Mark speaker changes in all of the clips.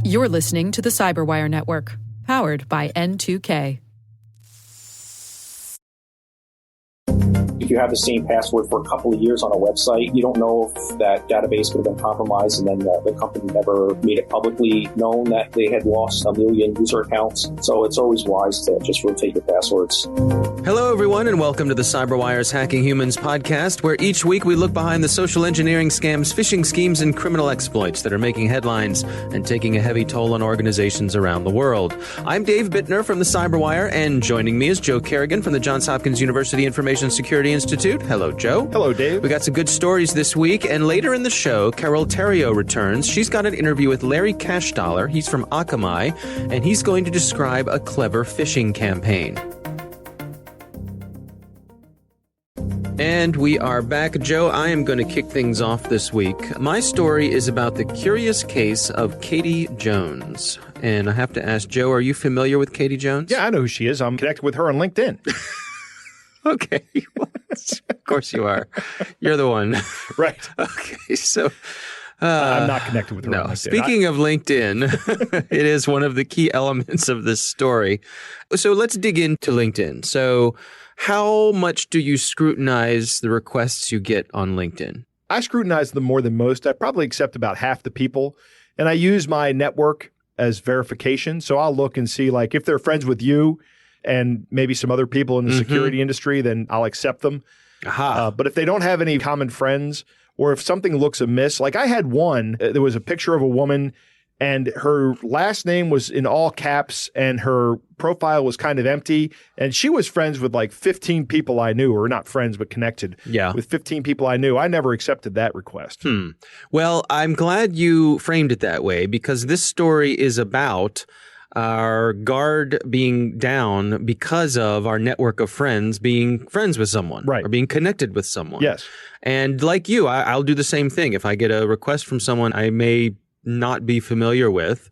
Speaker 1: You're listening to the Cyberwire Network, powered by N2K.
Speaker 2: If you have the same password for a couple of years on a website, you don't know if that database could have been compromised, and then the company never made it publicly known that they had lost 1 million user accounts. So it's always wise to just rotate your passwords.
Speaker 3: Hello, everyone, and welcome to the CyberWire's Hacking Humans podcast, where each week we look behind the social engineering scams, phishing schemes, and criminal exploits that are making headlines and taking a heavy toll on organizations around the world. I'm Dave Bittner from the CyberWire, and joining me is Joe Kerrigan from the Johns Hopkins University Information Security Institute. Hello, Joe.
Speaker 4: Hello, Dave.
Speaker 3: We got some good stories this week, and later in the show, Carole Theriault returns. She's got an interview with Larry Cashdollar. He's from Akamai, and he's going to describe a clever phishing campaign. And we are back. Joe, I am going to kick things off this week. My story is about the curious case of Katie Jones. And I have to ask, Joe, are you familiar with Katie Jones?
Speaker 4: Yeah, I know who she is. I'm connected with her on LinkedIn.
Speaker 3: Okay. Of course you are. You're the one.
Speaker 4: Right.
Speaker 3: Okay, so...
Speaker 4: I'm not connected with her on LinkedIn.
Speaker 3: Speaking of LinkedIn, it is one of the key elements of this story. So let's dig into LinkedIn. So how much do you scrutinize the requests you get on LinkedIn?
Speaker 4: I scrutinize them more than most. I probably accept about half the people. And I use my network as verification. So I'll look and see, like, if they're friends with you and maybe some other people in the security industry, then I'll accept them. But if they don't have any common friends, or if something looks amiss, like I had one, there was a picture of a woman and her last name was in all caps and her profile was kind of empty. And she was friends with like 15 people I knew, or not friends, but connected with 15 people I knew. I never accepted that request.
Speaker 3: Well, I'm glad you framed it that way, because this story is about our guard being down because of our network of friends being friends with someone, or being connected with someone.
Speaker 4: Yes.
Speaker 3: And like you, I'll do the same thing. If I get a request from someone I may not be familiar with,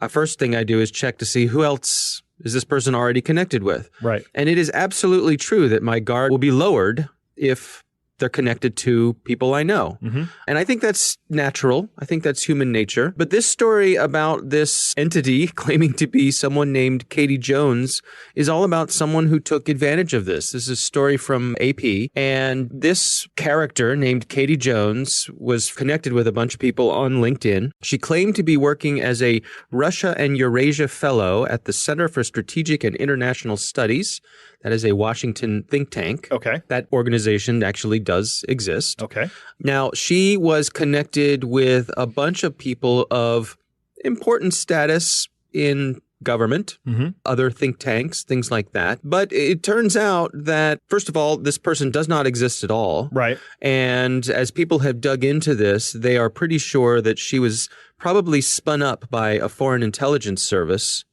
Speaker 3: first thing I do is check to see who else is this person already connected with.
Speaker 4: Right.
Speaker 3: And it is absolutely true that my guard will be lowered if they're connected to people I know. And I think that's natural. I think that's human nature. But this story about this entity claiming to be someone named Katie Jones is all about someone who took advantage of this. This is a story from AP. And this character named Katie Jones was connected with a bunch of people on LinkedIn. She claimed to be working as a Russia and Eurasia Fellow at the Center for Strategic and International Studies. That is a Washington think tank.
Speaker 4: Okay.
Speaker 3: That organization actually does exist.
Speaker 4: Okay.
Speaker 3: Now, she was connected with a bunch of people of important status in government, other think tanks, things like that. But it turns out that, first of all, this person does not exist at all.
Speaker 4: Right.
Speaker 3: And as people have dug into this, they are pretty sure that she was probably spun up by a foreign intelligence service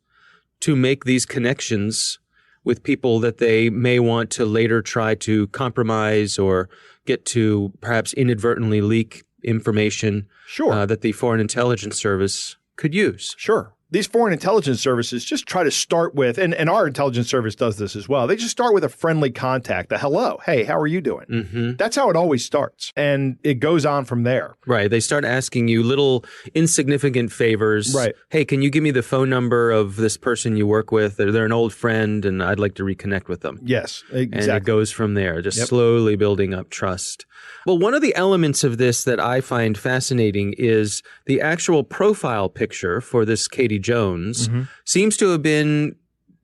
Speaker 3: to make these connections with people that they may want to later try to compromise or get to perhaps inadvertently leak information that the Foreign Intelligence Service could use.
Speaker 4: Sure. These foreign intelligence services just try to start with, and our intelligence service does this as well, they just start with a friendly contact, a hello, hey, how are you doing? That's how it always starts. And it goes on from there.
Speaker 3: Right. They start asking you little insignificant favors.
Speaker 4: Right.
Speaker 3: Hey, can you give me the phone number of this person you work with? They're an old friend and I'd like to reconnect with them.
Speaker 4: Yes, exactly.
Speaker 3: And it goes from there, just slowly building up trust. Well, one of the elements of this that I find fascinating is the actual profile picture for this Katie Jones seems to have been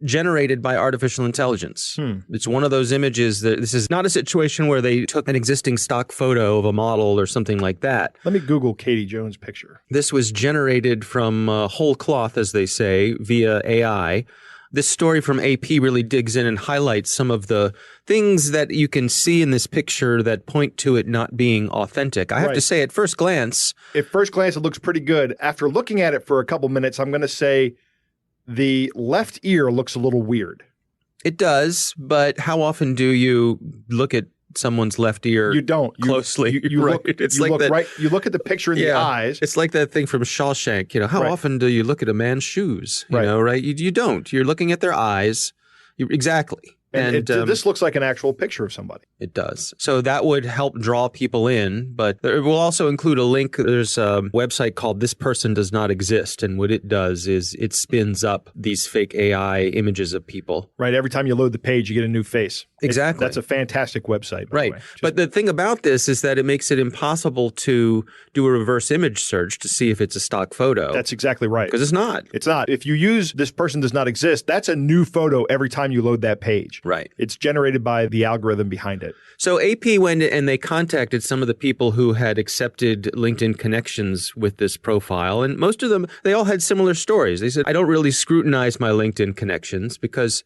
Speaker 3: generated by artificial intelligence. It's one of those images that this is not a situation where they took an existing stock photo of a model or something like that.
Speaker 4: Let me Google Katie Jones' picture.
Speaker 3: This was generated from whole cloth, as they say, via AI. This story from AP really digs in and highlights some of the things that you can see in this picture that point to it not being authentic. I have to say, at first glance,
Speaker 4: it looks pretty good. After looking at it for a couple minutes, I'm going to say the left ear looks a little weird.
Speaker 3: It does, but how often do you look at someone's left ear closely?
Speaker 4: You
Speaker 3: right.
Speaker 4: look, you look at the picture in the eyes.
Speaker 3: It's like that thing from Shawshank. How often do you look at a man's shoes? You know, right? You don't. You're looking at their eyes. Exactly.
Speaker 4: And this looks like an actual picture of somebody.
Speaker 3: It does. So that would help draw people in, but it will also include a link. There's a website called This Person Does Not Exist. And what it does is it spins up these fake AI images of people.
Speaker 4: Right. Every time you load the page, you get a new face.
Speaker 3: Exactly.
Speaker 4: That's a fantastic website, by the way.
Speaker 3: But the thing about this is that it makes it impossible to do a reverse image search to see if it's a stock photo.
Speaker 4: That's exactly right.
Speaker 3: Because it's not.
Speaker 4: It's not. If you use This Person Does Not Exist, that's a new photo every time you load that page.
Speaker 3: Right.
Speaker 4: It's generated by the algorithm behind it.
Speaker 3: So AP went and they contacted some of the people who had accepted LinkedIn connections with this profile. And most of them, they all had similar stories. They said, I don't really scrutinize my LinkedIn connections because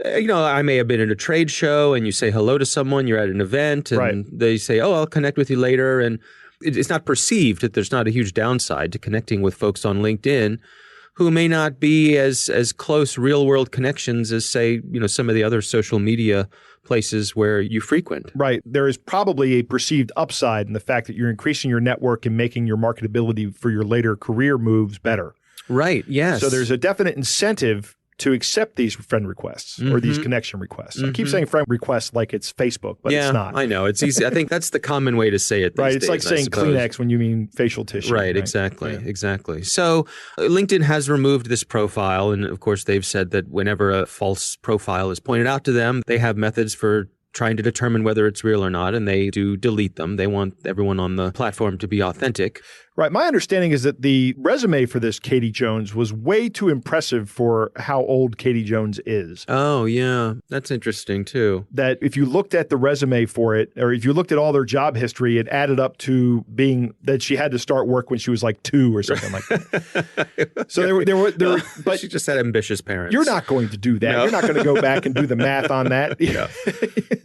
Speaker 3: I may have been at a trade show and you say hello to someone, you're at an event and they say, oh, I'll connect with you later. And it's not perceived that there's not a huge downside to connecting with folks on LinkedIn who may not be as close real world connections as, say, some of the other social media places where you frequent.
Speaker 4: Right. There is probably a perceived upside in the fact that you're increasing your network and making your marketability for your later career moves better.
Speaker 3: Right. Yes.
Speaker 4: So there's a definite incentive to accept these friend requests or these connection requests. I keep saying friend requests like it's Facebook, but it's not.
Speaker 3: I know. It's easy. I think that's the common way to say it these
Speaker 4: right.
Speaker 3: days,
Speaker 4: It's like saying Kleenex when you mean facial tissue.
Speaker 3: Right. Exactly. Yeah. Exactly. So LinkedIn has removed this profile. And of course, they've said that whenever a false profile is pointed out to them, they have methods for trying to determine whether it's real or not, and they do delete them. They want everyone on the platform to be authentic.
Speaker 4: Right. My understanding is that the resume for this Katie Jones was way too impressive for how old Katie Jones is.
Speaker 3: Oh, yeah. That's interesting, too.
Speaker 4: That if you looked at the resume for it, or if you looked at all their job history, it added up to being that she had to start work when she was like 2 or something like that. So there were but
Speaker 3: she just had ambitious parents.
Speaker 4: You're not going to do that. No. You're not going to go back and do the math on that.
Speaker 3: No.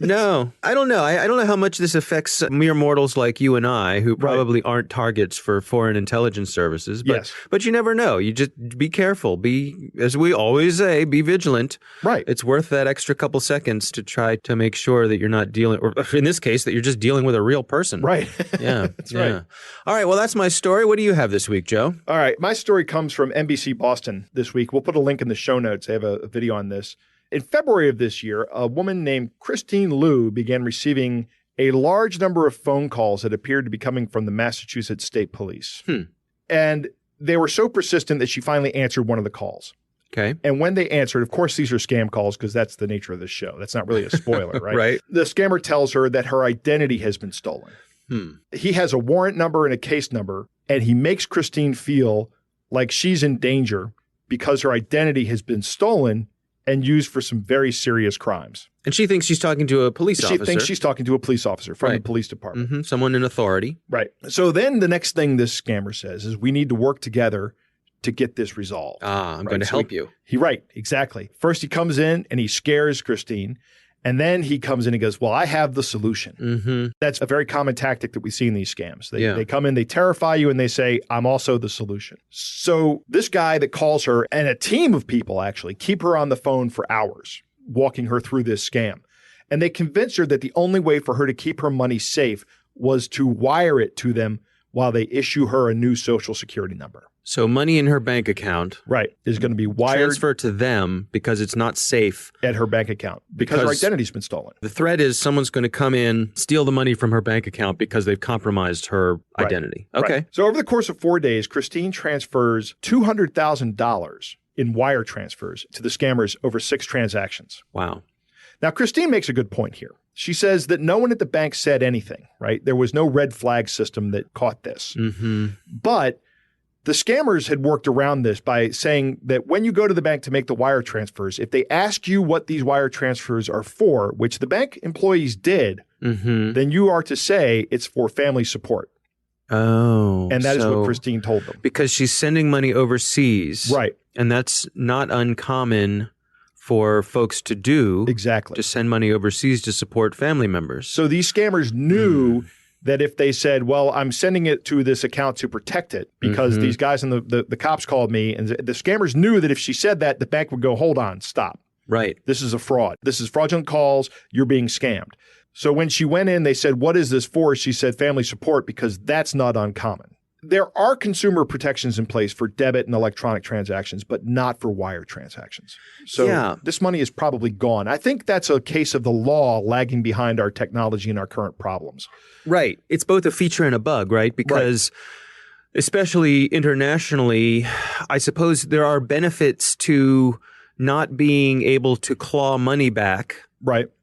Speaker 3: No. I don't know. I don't know how much this affects mere mortals like you and I who probably aren't targets for foreign intelligence services. But, but you never know. You just be careful. Be, as we always say, be vigilant.
Speaker 4: Right.
Speaker 3: It's worth that extra couple seconds to try to make sure that you're not dealing, or in this case, that you're just dealing with a real person.
Speaker 4: Right.
Speaker 3: Yeah.
Speaker 4: That's right.
Speaker 3: All right. Well, that's my story. What do you have this week, Joe?
Speaker 4: All right. My story comes from NBC Boston this week. We'll put a link in the show notes. I have a video on this. In February of this year, a woman named Christine Liu began receiving a large number of phone calls that appeared to be coming from the Massachusetts State Police. And they were so persistent that she finally answered one of the calls.
Speaker 3: Okay.
Speaker 4: And when they answered, of course, these are scam calls because that's the nature of this show. That's not really a spoiler, right?
Speaker 3: Right.
Speaker 4: The scammer tells her that her identity has been stolen. He has a warrant number and a case number, and he makes Christine feel like she's in danger because her identity has been stolen and used for some very serious crimes.
Speaker 3: And she thinks she's talking to a police officer.
Speaker 4: She thinks she's talking to a police officer from the police department.
Speaker 3: Someone in authority.
Speaker 4: Right. So then the next thing this scammer says is we need to work together to get this resolved.
Speaker 3: I'm going to help you.
Speaker 4: Right. Exactly. First he comes in and he scares Christine. And then he comes in and goes, well, I have the solution. That's a very common tactic that we see in these scams. They come in, they terrify you, and they say, I'm also the solution. So this guy that calls her, and a team of people actually, keep her on the phone for hours, walking her through this scam. And they convince her that the only way for her to keep her money safe was to wire it to them while they issue her a new Social Security number.
Speaker 3: So money in her bank account
Speaker 4: is going to be wired.
Speaker 3: Transferred to them because it's not safe.
Speaker 4: At her bank account because her identity's been stolen.
Speaker 3: The threat is someone's going to come in, steal the money from her bank account because they've compromised her identity. Okay.
Speaker 4: Right. So over the course of 4 days, Christine transfers $200,000 in wire transfers to the scammers over 6 transactions.
Speaker 3: Wow.
Speaker 4: Now, Christine makes a good point here. She says that no one at the bank said anything, right? There was no red flag system that caught this. But the scammers had worked around this by saying that when you go to the bank to make the wire transfers, if they ask you what these wire transfers are for, which the bank employees did, then you are to say it's for family support.
Speaker 3: Oh.
Speaker 4: And that is what Christine told them.
Speaker 3: Because she's sending money overseas.
Speaker 4: Right.
Speaker 3: And that's not uncommon for folks to do.
Speaker 4: Exactly.
Speaker 3: To send money overseas to support family members.
Speaker 4: So these scammers knew that if they said, well, I'm sending it to this account to protect it because these guys and the cops called me, and the scammers knew that if she said that, the bank would go, hold on, stop.
Speaker 3: Right.
Speaker 4: This is a fraud. This is fraudulent calls. You're being scammed. So when she went in, they said, what is this for? She said family support because that's not uncommon. There are consumer protections in place for debit and electronic transactions, but not for wire transactions. So this money is probably gone. I think that's a case of the law lagging behind our technology and our current problems.
Speaker 3: Right. It's both a feature and a bug, right? Because especially internationally, I suppose there are benefits to not being able to claw money back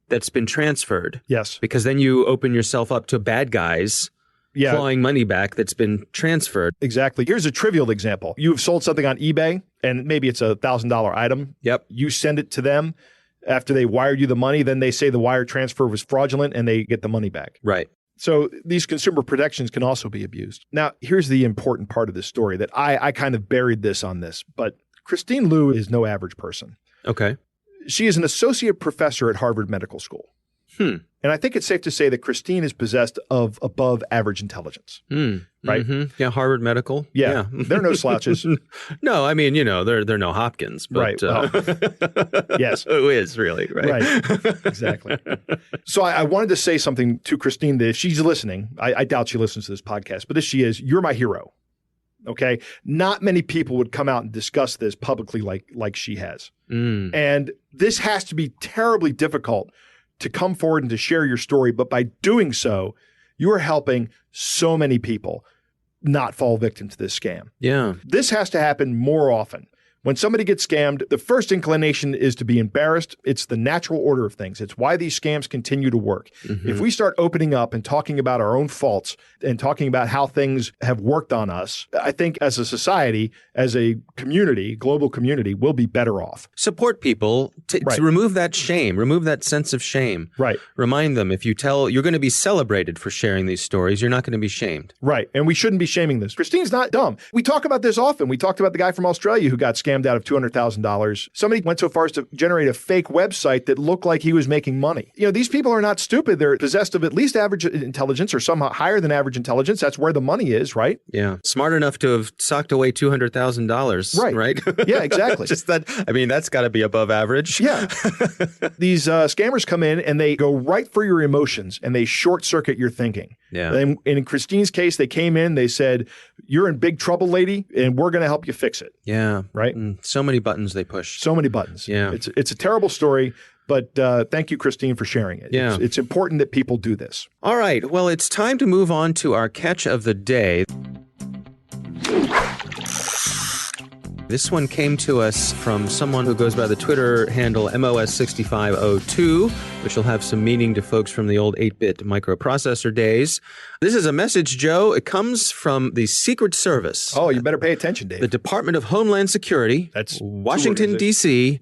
Speaker 3: that's been transferred.
Speaker 4: Yes.
Speaker 3: Because then you open yourself up to bad guys clawing money back that's been transferred.
Speaker 4: Exactly. Here's a trivial example. You've sold something on eBay, and maybe it's a $1,000 item.
Speaker 3: Yep.
Speaker 4: You send it to them. After they wired you the money, then they say the wire transfer was fraudulent, and they get the money back.
Speaker 3: Right.
Speaker 4: So these consumer protections can also be abused. Now, here's the important part of this story that I kind of buried this on this, but Christine Liu is no average person.
Speaker 3: Okay.
Speaker 4: She is an associate professor at Harvard Medical School. And I think it's safe to say that Christine is possessed of above average intelligence. Right?
Speaker 3: Mm-hmm. Yeah, Harvard Medical.
Speaker 4: Yeah. They're no slouches.
Speaker 3: No, I mean, they're no Hopkins. But,
Speaker 4: right. Well, yes.
Speaker 3: Who is really, right?
Speaker 4: Exactly. So I wanted to say something to Christine that if she's listening, I doubt she listens to this podcast, but if she is, you're my hero. Okay? Not many people would come out and discuss this publicly like she has. And this has to be terribly difficult to come forward and to share your story. But by doing so, you are helping so many people not fall victim to this scam.
Speaker 3: Yeah.
Speaker 4: This has to happen more often. When somebody gets scammed, the first inclination is to be embarrassed. It's the natural order of things. It's why these scams continue to work. If we start opening up and talking about our own faults and talking about how things have worked on us, I think as a society, as a community, global community, we'll be better off.
Speaker 3: Support people to remove that shame, remove that sense of shame.
Speaker 4: Right.
Speaker 3: Remind them if you tell, you're going to be celebrated for sharing these stories. You're not going to be shamed.
Speaker 4: Right. And we shouldn't be shaming this. Christine's not dumb. We talk about this often. We talked about the guy from Australia who got scammed out of $200,000. Somebody went so far as to generate a fake website that looked like he was making money. These people are not stupid. They're possessed of at least average intelligence or somehow higher than average intelligence. That's where the money is, right?
Speaker 3: Yeah. Smart enough to have socked away $200,000. Right.
Speaker 4: Yeah, exactly.
Speaker 3: Just that. I mean, that's got to be above average.
Speaker 4: Yeah. These scammers come in and they go right for your emotions and they short circuit your thinking.
Speaker 3: Yeah.
Speaker 4: And in Christine's case, they came in, they said, "You're in big trouble, lady, and we're going to help you fix it."
Speaker 3: Yeah.
Speaker 4: Right?
Speaker 3: So many buttons they push.
Speaker 4: So many buttons.
Speaker 3: Yeah.
Speaker 4: It's a terrible story, but thank you, Christine, for sharing it.
Speaker 3: Yeah.
Speaker 4: It's important that people do this.
Speaker 3: All right. Well, it's time to move on to our catch of the day. This one came to us from someone who goes by the Twitter handle MOS6502, which will have some meaning to folks from the old 8-bit microprocessor days. This is a message, Joe. It comes from the Secret Service.
Speaker 4: Oh, you better pay attention, Dave.
Speaker 3: The Department of Homeland Security.
Speaker 4: That's
Speaker 3: Washington, D.C.,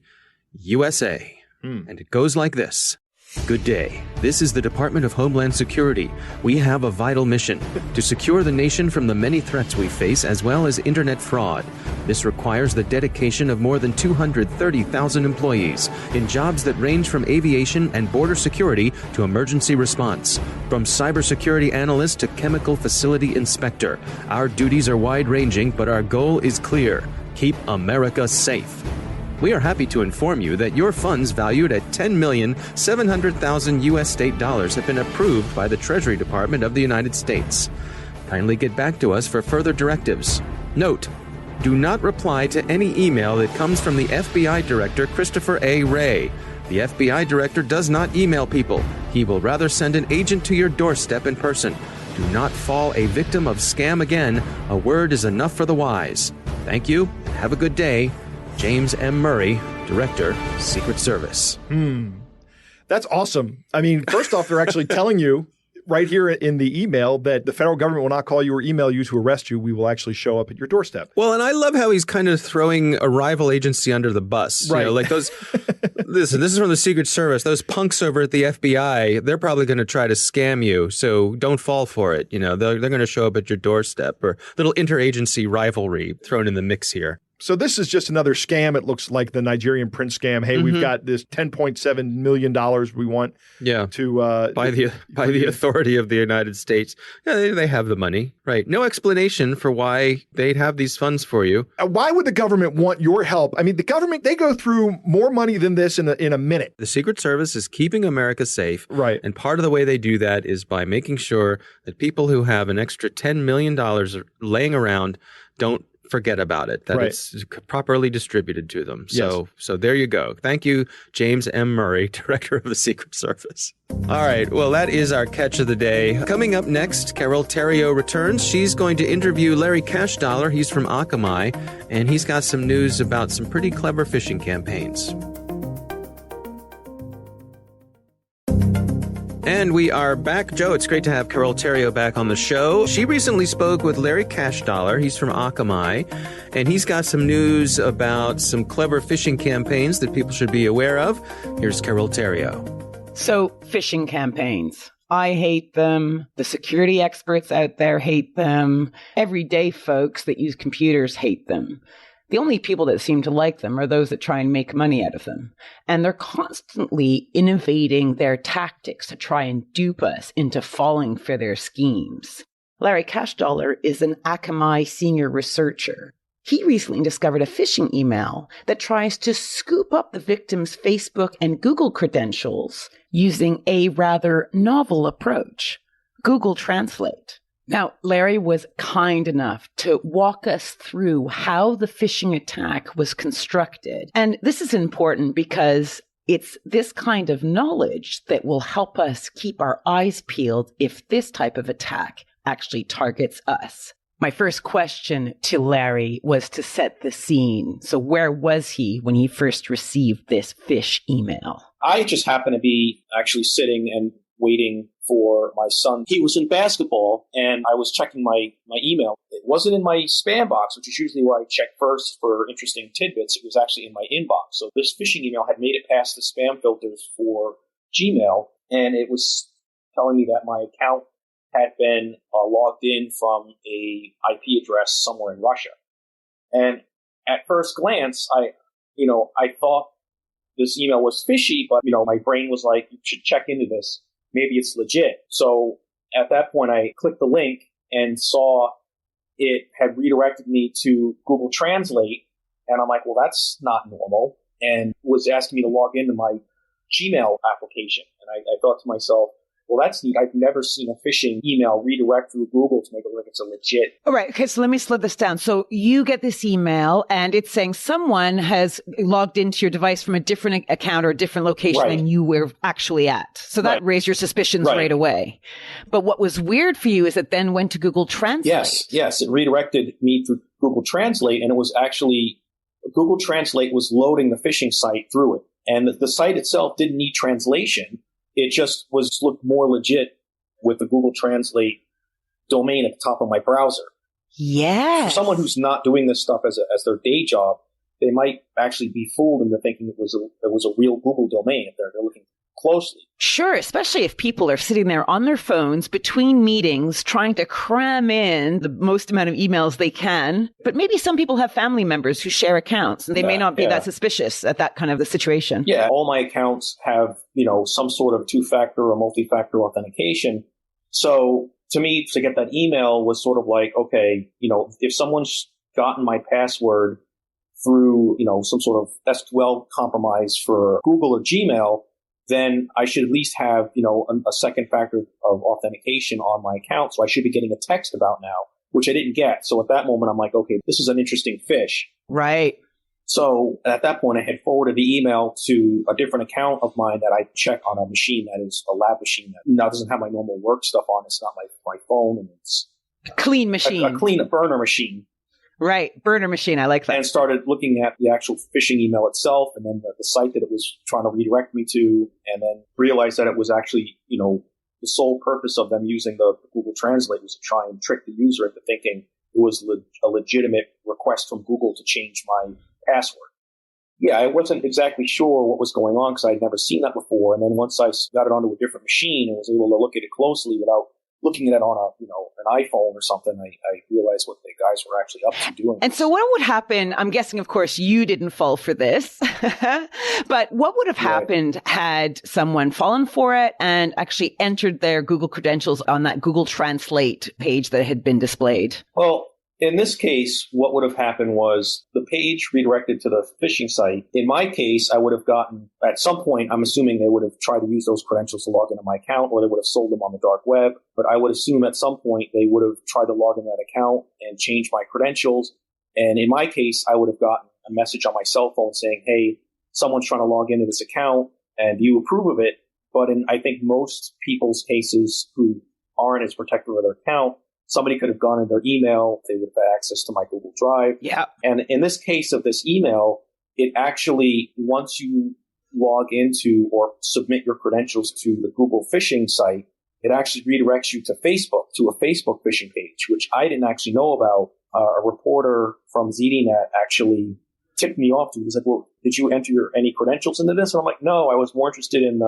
Speaker 3: USA. And it goes like this. Good day. This is the Department of Homeland Security. We have a vital mission to secure the nation from the many threats we face, as well as internet fraud. This requires the dedication of more than 230,000 employees in jobs that range from aviation and border security to emergency response. From cybersecurity analyst to chemical facility inspector, our duties are wide-ranging, but our goal is clear. Keep America safe. We are happy to inform you that your funds valued at $10,700,000 U.S. state dollars have been approved by the Treasury Department of the United States. Kindly get back to us for further directives. Note, do not reply to any email that comes from the FBI Director Christopher A. Wray. The FBI Director does not email people. He will rather send an agent to your doorstep in person. Do not fall a victim of scam again. A word is enough for the wise. Thank you. Have a good day. James M. Murray, Director, Secret Service.
Speaker 4: That's awesome. I mean, first off, they're actually telling you right here in the email that the federal government will not call you or email you to arrest you. We will actually show up at your doorstep.
Speaker 3: Well, and I love how he's kind of throwing a rival agency under the bus.
Speaker 4: Right.
Speaker 3: Like those, this is from the Secret Service. Those punks over at the FBI, they're probably going to try to scam you. So don't fall for it. They're going to show up at your doorstep, or little interagency rivalry thrown in the mix here.
Speaker 4: So this is just another scam. It looks like the Nigerian prince scam. Hey, we've got this $10.7 million we want to
Speaker 3: by the authority of the United States. Yeah, they have the money, right? No explanation for why they'd have these funds for you.
Speaker 4: Why would the government want your help? I mean, the government, they go through more money than this in a minute.
Speaker 3: The Secret Service is keeping America safe.
Speaker 4: Right.
Speaker 3: And part of the way they do that is by making sure that people who have an extra $10 million laying around don't forget about it, that it's properly distributed to them. So there you go. Thank you, James M. Murray, Director of the Secret Service. All right. Well, that is our catch of the day. Coming up next, Carole Theriault returns. She's going to interview Larry Cashdollar. He's from Akamai, and he's got some news about some pretty clever phishing campaigns. And we are back. Joe, it's great to have Carole Theriault back on the show. She recently spoke with Larry Cashdollar. He's from Akamai, and he's got some news about some clever phishing campaigns that people should be aware of. Here's Carole Theriault.
Speaker 5: So, phishing campaigns. I hate them. The security experts out there hate them. Everyday folks that use computers hate them. The only people that seem to like them are those that try and make money out of them. And they're constantly innovating their tactics to try and dupe us into falling for their schemes. Larry Cashdollar is an Akamai senior researcher. He recently discovered a phishing email that tries to scoop up the victim's Facebook and Google credentials using a rather novel approach, Google Translate. Now, Larry was kind enough to walk us through how the phishing attack was constructed. And this is important because it's this kind of knowledge that will help us keep our eyes peeled if this type of attack actually targets us. My first question to Larry was to set the scene. So where was he when he first received this phish email?
Speaker 2: I just happened to be actually sitting and waiting for my son. He was in basketball, and I was checking my email. It wasn't in my spam box, which is usually where I check first for interesting tidbits. It was actually in my inbox. So this phishing email had made it past the spam filters for Gmail, and it was telling me that my account had been logged in from a IP address somewhere in Russia. And at first glance, I thought this email was fishy, but my brain was like, you should check into this. Maybe it's legit. So at that point, I clicked the link and saw it had redirected me to Google Translate. And I'm like, well, that's not normal. And was asking me to log into my Gmail application. And I thought to myself, well, that's neat. I've never seen a phishing email redirect through Google to make it look like it's a legit.
Speaker 5: All right. Okay. So let me slow this down. So you get this email and it's saying someone has logged into your device from a different account or a different location than you were actually at. So that raised your suspicions right away. But what was weird for you is it then went to Google Translate.
Speaker 2: Yes. It redirected me through Google Translate, and it was actually Google Translate was loading the phishing site through it. And the site itself didn't need translation. It just looked more legit with the Google Translate domain at the top of my browser.
Speaker 5: Yeah.
Speaker 2: For someone who's not doing this stuff as their day job, they might actually be fooled into thinking it was a real Google domain if they're looking closely.
Speaker 5: Sure, especially if people are sitting there on their phones between meetings trying to cram in the most amount of emails they can. But maybe some people have family members who share accounts and they may not be that suspicious at that kind of the situation.
Speaker 2: Yeah, all my accounts have, some sort of two-factor or multi-factor authentication. So to me, to get that email was sort of like, okay, if someone's gotten my password through, some sort of SQL compromise for Google or Gmail, then I should at least have, a second factor of authentication on my account. So I should be getting a text about now, which I didn't get. So at that moment, I'm like, okay, this is an interesting fish.
Speaker 5: Right.
Speaker 2: So at that point, I had forwarded the email to a different account of mine that I check on a machine that is a lab machine that now doesn't have my normal work stuff on. It's not my phone, and it's
Speaker 5: a clean machine,
Speaker 2: a burner machine.
Speaker 5: Right. Burner machine. I like that.
Speaker 2: And started looking at the actual phishing email itself and then the site that it was trying to redirect me to, and then realized that it was actually, the sole purpose of them using the Google Translate was to try and trick the user into thinking it was a legitimate request from Google to change my password. Yeah, I wasn't exactly sure what was going on because I'd never seen that before. And then once I got it onto a different machine and was able to look at it closely without looking at it on an iPhone or something, I realized what the guys were actually up to doing.
Speaker 5: And so what would happen, I'm guessing, of course, you didn't fall for this, but what would have happened had someone fallen for it and actually entered their Google credentials on that Google Translate page that had been displayed?
Speaker 2: Well, in this case, what would have happened was the page redirected to the phishing site. In my case, I would have gotten, at some point, I'm assuming they would have tried to use those credentials to log into my account, or they would have sold them on the dark web. But I would assume at some point they would have tried to log in that account and change my credentials. And in my case, I would have gotten a message on my cell phone saying, hey, someone's trying to log into this account and do you approve of it? But in, I think, most people's cases who aren't as protective of their account, somebody could have gone in their email. They would have had access to my Google Drive.
Speaker 5: Yeah.
Speaker 2: And in this case of this email, it actually, once you log into or submit your credentials to the Google phishing site, it actually redirects you to Facebook, to a Facebook phishing page, which I didn't actually know about. A reporter from ZDNet actually tipped me off to. He was like, well, did you enter any credentials into this? And I'm like, no, I was more interested in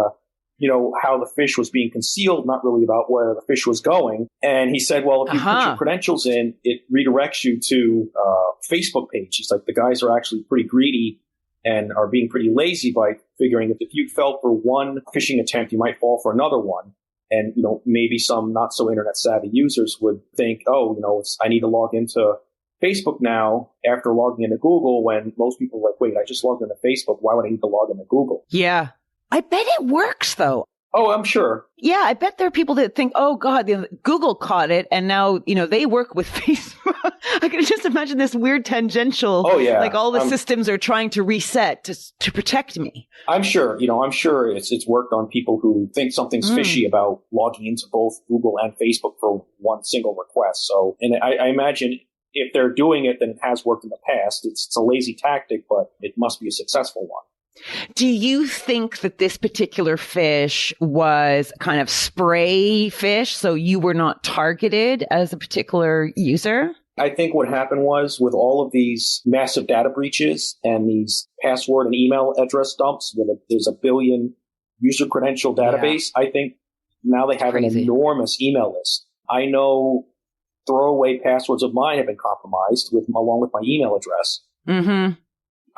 Speaker 2: how the fish was being concealed, not really about where the fish was going. And he said, well, if you put your credentials in, it redirects you to a Facebook page. He's like, the guys are actually pretty greedy and are being pretty lazy by figuring if you fell for one phishing attempt, you might fall for another one. And, maybe some not so internet savvy users would think, I need to log into Facebook now after logging into Google, when most people are like, wait, I just logged into Facebook. Why would I need to log into Google?
Speaker 5: Yeah. I bet it works, though.
Speaker 2: Oh, I'm sure.
Speaker 5: Yeah, I bet there are people that think, oh, God, Google caught it, and now, they work with Facebook. I can just imagine this weird tangential, like all the systems are trying to reset to protect me. I'm sure,
Speaker 2: it's worked on people who think something's fishy about logging into both Google and Facebook for one single request. So, and I imagine if they're doing it, then it has worked in the past. It's a lazy tactic, but it must be a successful one.
Speaker 5: Do you think that this particular fish was kind of spray fish, so you were not targeted as a particular user?
Speaker 2: I think what happened was, with all of these massive data breaches and these password and email address dumps, where there's a billion user credential database, I think now they have an enormous email list. I know throwaway passwords of mine have been compromised along with my email address. Mm-hmm.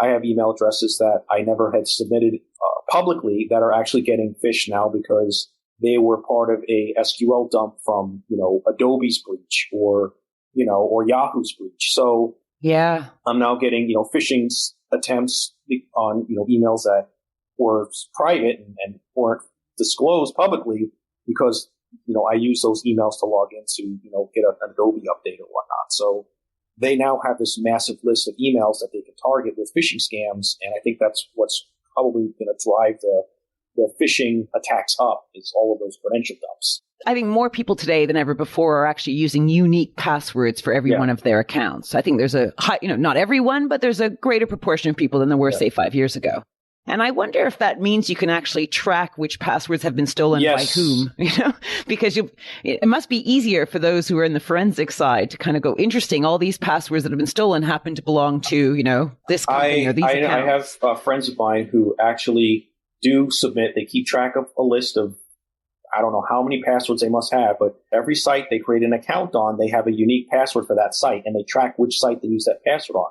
Speaker 2: I have email addresses that I never had submitted publicly that are actually getting phished now because they were part of a SQL dump from, Adobe's breach or Yahoo's breach. So yeah, I'm now getting, phishing attempts on, emails that were private and weren't disclosed publicly because, I use those emails to log into, get an Adobe update or whatnot. So they now have this massive list of emails that they can target with phishing scams, and I think that's what's probably going to drive the phishing attacks up, is all of those credential dumps.
Speaker 5: I think more people today than ever before are actually using unique passwords for every one of their accounts. I think there's a high, not everyone, but there's a greater proportion of people than there were, say, 5 years ago. And I wonder if that means you can actually track which passwords have been stolen by whom, because it must be easier for those who are in the forensic side to kind of go, interesting, all these passwords that have been stolen happen to belong to, this company or these accounts.
Speaker 2: I have friends of mine who actually do submit, they keep track of a list of, I don't know how many passwords they must have, but every site they create an account on, they have a unique password for that site, and they track which site they use that password on.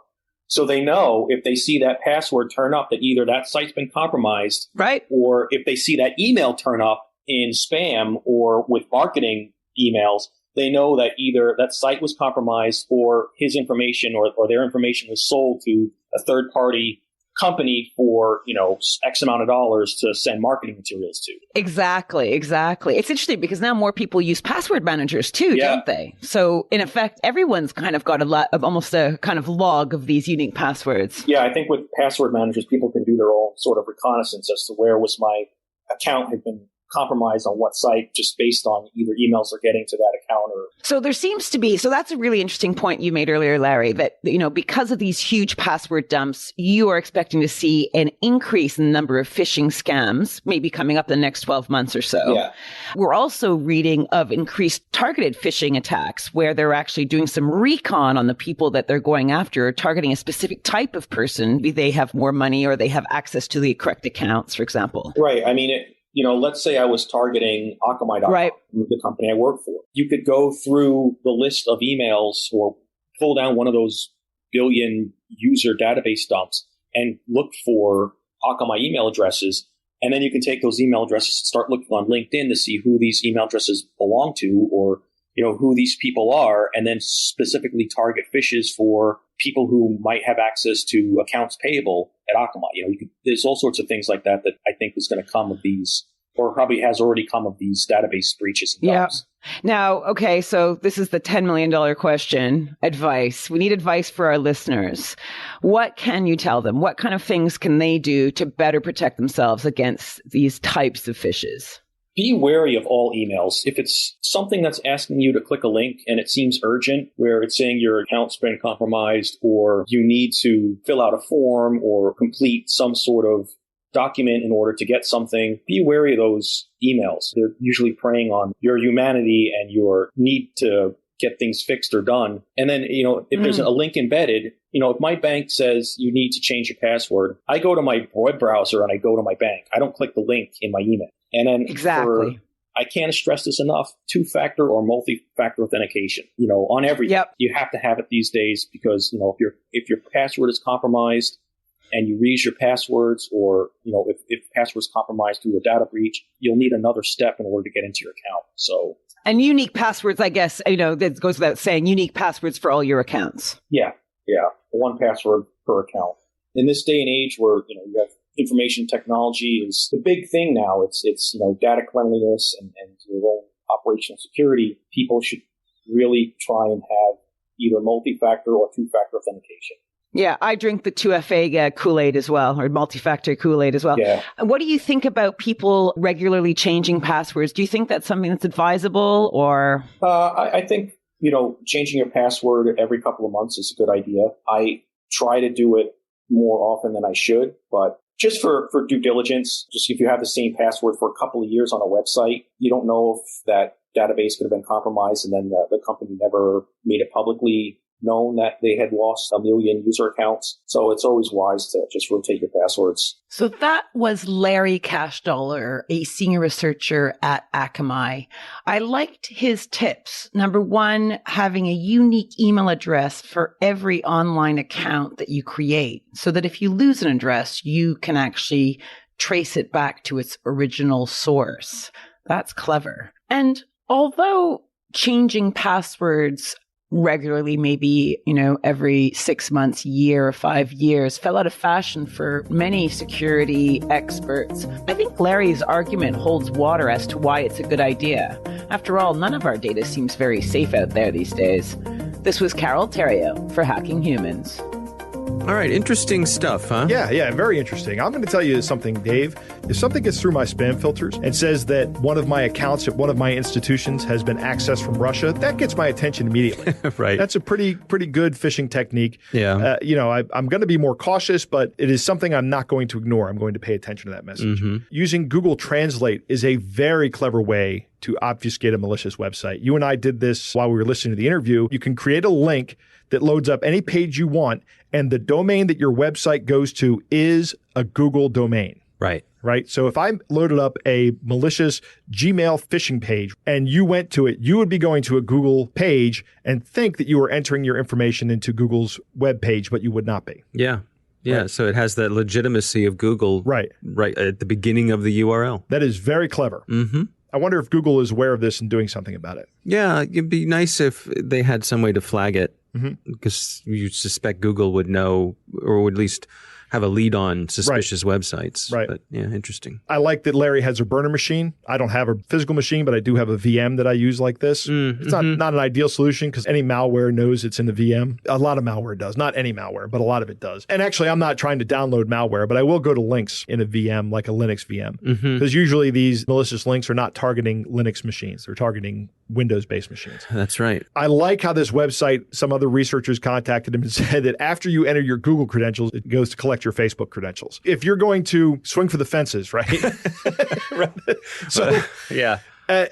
Speaker 2: So they know if they see that password turn up that either that site's been compromised, right? Or if they see that email turn up in spam or with marketing emails, they know that either that site was compromised or his information or their information was sold to a third party company for, X amount of dollars to send marketing materials to.
Speaker 5: Exactly. It's interesting because now more people use password managers too, don't they? So in effect, everyone's kind of got almost a kind of log of these unique passwords.
Speaker 2: Yeah, I think with password managers, people can do their own sort of reconnaissance as to where was my account had been compromised on what site, just based on either emails they're getting to that account or.
Speaker 5: So there seems to be, so that's a really interesting point you made earlier, Larry, that, because of these huge password dumps, you are expecting to see an increase in the number of phishing scams, maybe coming up in the next 12 months or so. Yeah. We're also reading of increased targeted phishing attacks where they're actually doing some recon on the people that they're going after, targeting a specific type of person. Maybe they have more money or they have access to the correct accounts, for example.
Speaker 2: Right. I mean, let's say I was targeting Akamai.com,
Speaker 5: Right.
Speaker 2: the company I work for. You could go through the list of emails or pull down one of those billion user database dumps and look for Akamai email addresses. And then you can take those email addresses and start looking on LinkedIn to see who these email addresses belong to, or who these people are, and then specifically target fishes for people who might have access to accounts payable at Akamai. There's all sorts of things like that I think is going to come of these, or probably has already come of these database breaches and dumps.
Speaker 5: Now, okay, so this is the $10 million question, advice. We need advice for our listeners. What can you tell them? What kind of things can they do to better protect themselves against these types of fishes?
Speaker 2: Be wary of all emails. If it's something that's asking you to click a link and it seems urgent, where it's saying your account's been compromised or you need to fill out a form or complete some sort of document in order to get something, be wary of those emails. They're usually preying on your humanity and your need to get things fixed or done. And then, if there's a link embedded, if my bank says you need to change your password, I go to my web browser and I go to my bank. I don't click the link in my email. And then I can't stress this enough, two-factor or multi-factor authentication, on everything.
Speaker 5: Yep.
Speaker 2: You have to have it these days because, if your password is compromised and you reuse your passwords, or, if password is compromised through a data breach, you'll need another step in order to get into your account. So,
Speaker 5: and unique passwords, I guess, that goes without saying, unique passwords for all your accounts.
Speaker 2: Yeah. One password per account. In this day and age where, you have information technology is the big thing now. It's data cleanliness and your own operational security. People should really try and have either multi-factor or two-factor authentication.
Speaker 5: Yeah, I drink the 2FA Kool-Aid as well, or multi-factor Kool-Aid as well.
Speaker 2: Yeah.
Speaker 5: What do you think about people regularly changing passwords? Do you think that's something that's advisable, or?
Speaker 2: I think, changing your password every couple of months is a good idea. I try to do it more often than I should, but just for due diligence, just if you have the same password for a couple of years on a website, you don't know if that database could have been compromised and then the company never made it publicly known that they had lost 1 million user accounts. So it's always wise to just rotate your passwords.
Speaker 5: So that was Larry Cashdollar, a senior researcher at Akamai. I liked his tips. Number one, having a unique email address for every online account that you create, so that if you lose an address, you can actually trace it back to its original source. That's clever. And although changing passwords regularly, maybe, every 6 months, year, or 5 years, fell out of fashion for many security experts, I think Larry's argument holds water as to why it's a good idea. After all, none of our data seems very safe out there these days. This was Carole Theriault for Hacking Humans.
Speaker 3: All right, interesting stuff, huh?
Speaker 4: Yeah, very interesting. I'm going to tell you something, Dave. If something gets through my spam filters and says that one of my accounts at one of my institutions has been accessed from Russia, that gets my attention immediately.
Speaker 3: Right.
Speaker 4: That's a pretty good phishing technique.
Speaker 3: Yeah.
Speaker 4: I'm going to be more cautious, but it is something I'm not going to ignore. I'm going to pay attention to that message. Mm-hmm. Using Google Translate is a very clever way to obfuscate a malicious website. You and I did this while we were listening to the interview. You can create a link that loads up any page you want, and the domain that your website goes to is a Google domain. Right. So if I loaded up a malicious Gmail phishing page and you went to it, you would be going to a Google page and think that you were entering your information into Google's web page, but you would not be.
Speaker 3: Yeah.
Speaker 4: Right.
Speaker 3: So it has that legitimacy of Google right at the beginning of the URL.
Speaker 4: That is very clever. Mm-hmm. I wonder if Google is aware of this and doing something about it.
Speaker 3: Yeah, it'd be nice if they had some way to flag it, because you suspect Google would know, or would at least have a lead on suspicious websites.
Speaker 4: Right.
Speaker 3: But yeah, interesting.
Speaker 4: I like that Larry has a burner machine. I don't have a physical machine, but I do have a VM that I use like this. It's not an ideal solution because any malware knows it's in the VM. A lot of malware does. Not any malware, but a lot of it does. And actually, I'm not trying to download malware, but I will go to links in a VM, like a Linux VM. Because usually these malicious links are not targeting Linux machines. They're targeting Windows-based machines.
Speaker 3: That's right.
Speaker 4: I like how this website, some other researchers contacted him and said that after you enter your Google credentials, it goes to collect your Facebook credentials. If you're going to swing for the fences, right? So,
Speaker 3: yeah.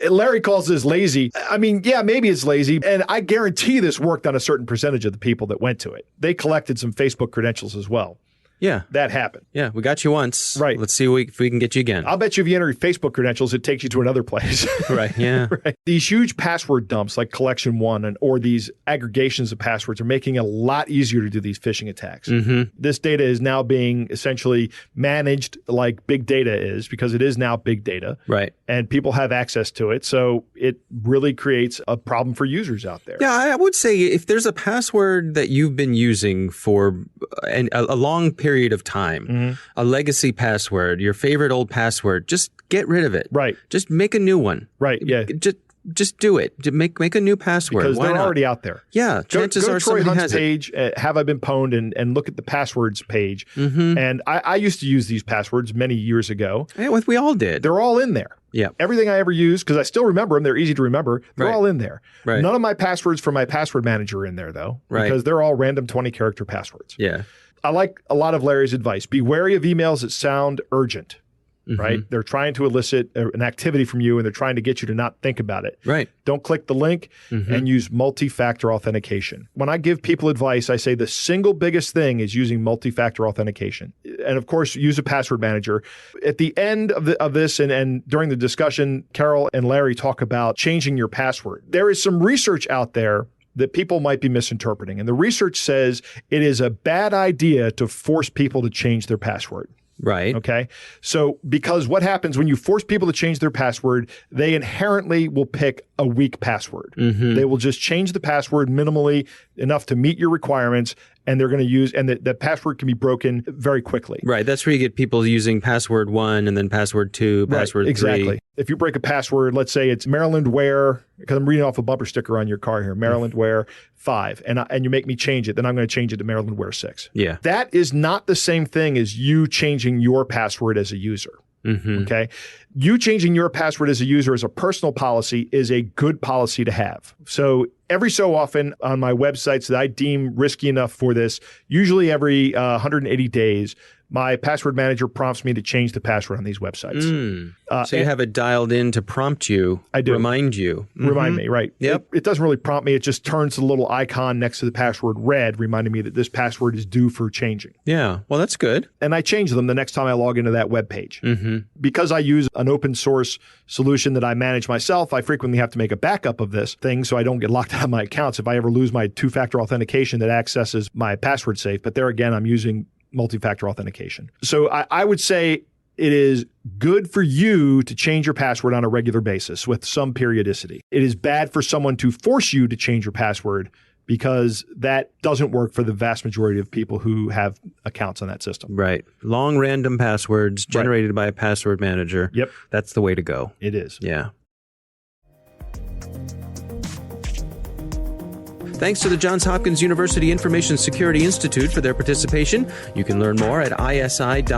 Speaker 4: Larry calls this lazy. I mean, yeah, maybe it's lazy. And I guarantee this worked on a certain percentage of the people that went to it. They collected some Facebook credentials as well.
Speaker 3: Yeah.
Speaker 4: that happened.
Speaker 3: Yeah, we got you once.
Speaker 4: Right.
Speaker 3: Let's see if we can get you again.
Speaker 4: I'll bet you if you enter your Facebook credentials, it takes you to another place.
Speaker 3: Right, yeah.
Speaker 4: Right. These huge password dumps like Collection 1 or these aggregations of passwords are making it a lot easier to do these phishing attacks. This data is now being essentially managed like big data is, because it is now big data.
Speaker 3: Right.
Speaker 4: And people have access to it. So it really creates a problem for users out there.
Speaker 3: Yeah, I would say if there's a password that you've been using for a long period of time, a legacy password, your favorite old password, just get rid of it.
Speaker 4: Right.
Speaker 3: Just make a new one.
Speaker 4: Right. Yeah.
Speaker 3: Just do it. Make a new password.
Speaker 4: Because
Speaker 3: Why
Speaker 4: they're
Speaker 3: not?
Speaker 4: already out there.
Speaker 3: Yeah. Chances
Speaker 4: go
Speaker 3: are
Speaker 4: to Troy
Speaker 3: somebody
Speaker 4: Hunt's
Speaker 3: has it.
Speaker 4: page, Have I Been Pwned, and look at the passwords page. And I used to use these passwords many years ago.
Speaker 3: Yeah, we all did.
Speaker 4: They're all in there.
Speaker 3: Yeah.
Speaker 4: Everything I ever use, because I still remember them, they're easy to remember, they're
Speaker 3: Right.
Speaker 4: all in there.
Speaker 3: Right.
Speaker 4: None of my passwords from my password manager are in there, though,
Speaker 3: Right.
Speaker 4: because they're all random 20-character passwords.
Speaker 3: Yeah.
Speaker 4: I like a lot of Larry's advice. Be wary of emails that sound urgent, right? They're trying to elicit an activity from you, and they're trying to get you to not think about it.
Speaker 3: Right.
Speaker 4: Don't click the link and use multi-factor authentication. When I give people advice, I say the single biggest thing is using multi-factor authentication. And of course, use a password manager. At the end of this and during the discussion, Carole and Larry talk about changing your password. There is some research out there that people might be misinterpreting. And the research says it is a bad idea to force people to change their password.
Speaker 3: Right.
Speaker 4: Okay. So, because what happens when you force people to change their password, they inherently will pick a weak password. They will just change the password minimally enough to meet your requirements, and they're going to use, and the password can be broken very quickly.
Speaker 3: Right. That's where you get people using password 1 and then password 2, password 3.
Speaker 4: Exactly. If you break a password, let's say it's Maryland Ware, because I'm reading off a bumper sticker on your car here, Maryland Ware 5, and you make me change it, then I'm going to change it to Maryland Ware 6.
Speaker 3: Yeah.
Speaker 4: That is not the same thing as you changing your password as a user. Okay. You changing your password as a user as a personal policy is a good policy to have. So every so often on my websites that I deem risky enough for this, usually every 180 days, my password manager prompts me to change the password on these websites.
Speaker 3: So you have it dialed in to prompt you.
Speaker 4: I do.
Speaker 3: Remind you.
Speaker 4: Remind me, right.
Speaker 3: Yep.
Speaker 4: It doesn't really prompt me. It just turns the little icon next to the password red, reminding me that this password is due for changing.
Speaker 3: Yeah. Well, that's good.
Speaker 4: And I change them the next time I log into that web page. Because I use an open source solution that I manage myself, I frequently have to make a backup of this thing so I don't get locked out of my accounts if I ever lose my two-factor authentication that accesses my password safe. But there again, I'm using multi-factor authentication. So I would say it is good for you to change your password on a regular basis with some periodicity. It is bad for someone to force you to change your password, because that doesn't work for the vast majority of people who have accounts on that system.
Speaker 3: Right. Long random passwords generated by a password manager.
Speaker 4: Yep.
Speaker 3: That's the way to go.
Speaker 4: It is.
Speaker 3: Yeah. Thanks to the Johns Hopkins University Information Security Institute for their participation. You can learn more at isi.jhu.edu.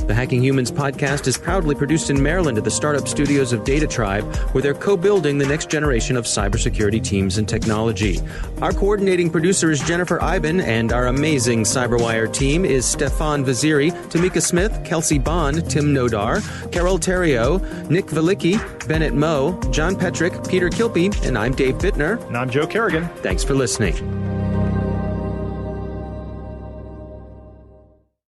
Speaker 3: The Hacking Humans podcast is proudly produced in Maryland at the startup studios of Data Tribe, where they're co-building the next generation of cybersecurity teams and technology. Our coordinating producer is Jennifer Iben, and our amazing CyberWire team is Stefan Vaziri, Tamika Smith, Kelsey Bond, Tim Nodar, Carole Theriault, Nick Velicki, Bennett Moe, John Petrick, Peter Kilpie, and I'm Dave Bittner.
Speaker 4: And I'm Joe Kerrigan.
Speaker 3: Thanks for listening.